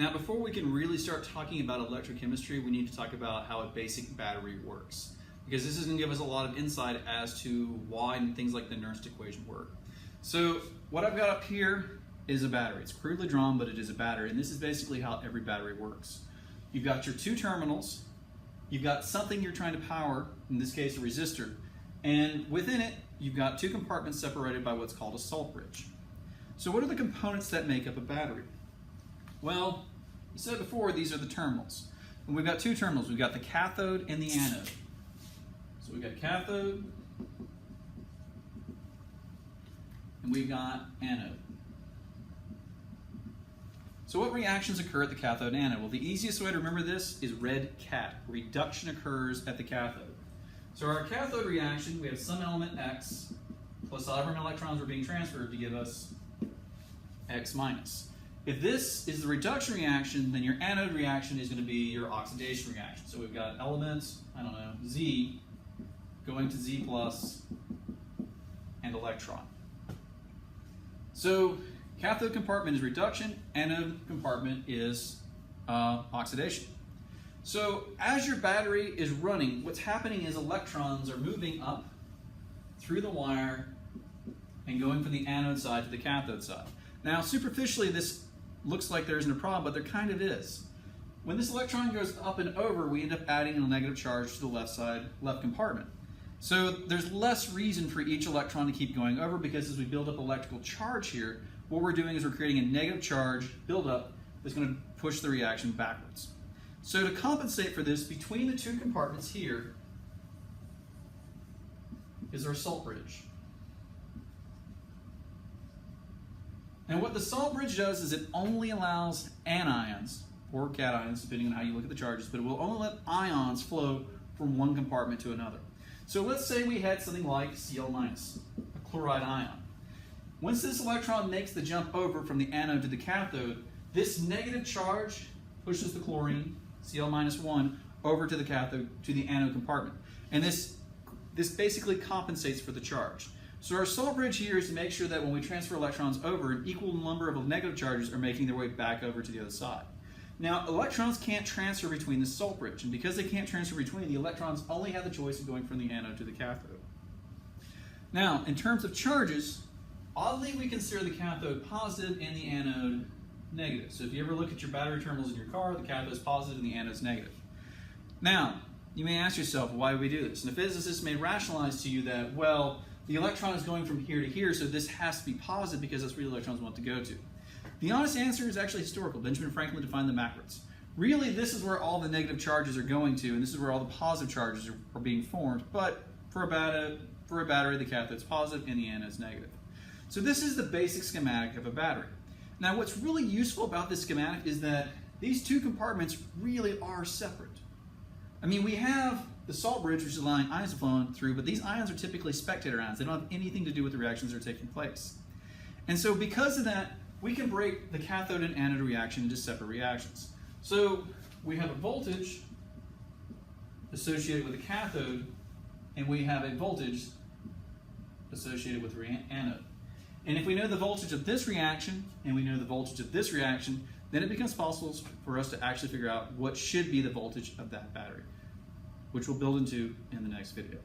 Now, before we can really start talking about electrochemistry, we need to talk about how a basic battery works, because this is going to give us a lot of insight as to why things like the Nernst equation work. So what I've got up here is a battery. It's crudely drawn, but it is a battery, and this is basically how every battery works. You've got your two terminals, you've got something you're trying to power, in this case a resistor, and within it you've got two compartments separated by what's called a salt bridge. So what are the components that make up a battery? Well, you said before, these are the terminals. And we've got two terminals. We've got the cathode and the anode. So we've got cathode and we've got anode. So what reactions occur at the cathode and anode? Well, the easiest way to remember this is red cat. Reduction occurs at the cathode. So our cathode reaction, we have some element X plus however many electrons are being transferred to give us X minus. If this is the reduction reaction, then your anode reaction is going to be your oxidation reaction. So we've got elements, I don't know, Z going to Z plus and electron. So cathode compartment is reduction, anode compartment is oxidation. So as your battery is running, what's happening is electrons are moving up through the wire and going from the anode side to the cathode side. Now superficially this looks like there isn't a problem, but there kind of is. When this electron goes up and over, we end up adding a negative charge to the left side, left compartment. So there's less reason for each electron to keep going over, because as we build up electrical charge here, what we're doing is we're creating a negative charge buildup that's going to push the reaction backwards. So to compensate for this, between the two compartments here is our salt bridge. And what the salt bridge does is it only allows anions, or cations, depending on how you look at the charges, but it will only let ions flow from one compartment to another. So let's say we had something like Cl-, a chloride ion. Once this electron makes the jump over from the anode to the cathode, this negative charge pushes the chlorine, Cl-1, over to the cathode, to the anode compartment. And this basically compensates for the charge. So our salt bridge here is to make sure that when we transfer electrons over, an equal number of negative charges are making their way back over to the other side. Now, electrons can't transfer between the salt bridge, and because they can't transfer between, the electrons only have the choice of going from the anode to the cathode. Now, in terms of charges, oddly we consider the cathode positive and the anode negative. So if you ever look at your battery terminals in your car, the cathode is positive and the anode is negative. Now, you may ask yourself, why do we do this? And a physicist may rationalize to you that, well, the electron is going from here to here, so this has to be positive because that's where the electrons want to go to. The honest answer is actually historical. Benjamin Franklin defined them backwards. Really, this is where all the negative charges are going to, and this is where all the positive charges are being formed, but for a battery, the cathode's positive and the anode's negative. So this is the basic schematic of a battery. Now, what's really useful about this schematic is that these two compartments really are separate. I mean, we have the salt bridge, which is allowing ions to flow through, but these ions are typically spectator ions. They don't have anything to do with the reactions that are taking place. And so because of that, we can break the cathode and anode reaction into separate reactions. So we have a voltage associated with the cathode, and we have a voltage associated with the anode. And if we know the voltage of this reaction, and we know the voltage of this reaction, then it becomes possible for us to actually figure out what should be the voltage of that battery, which we'll build into in the next video.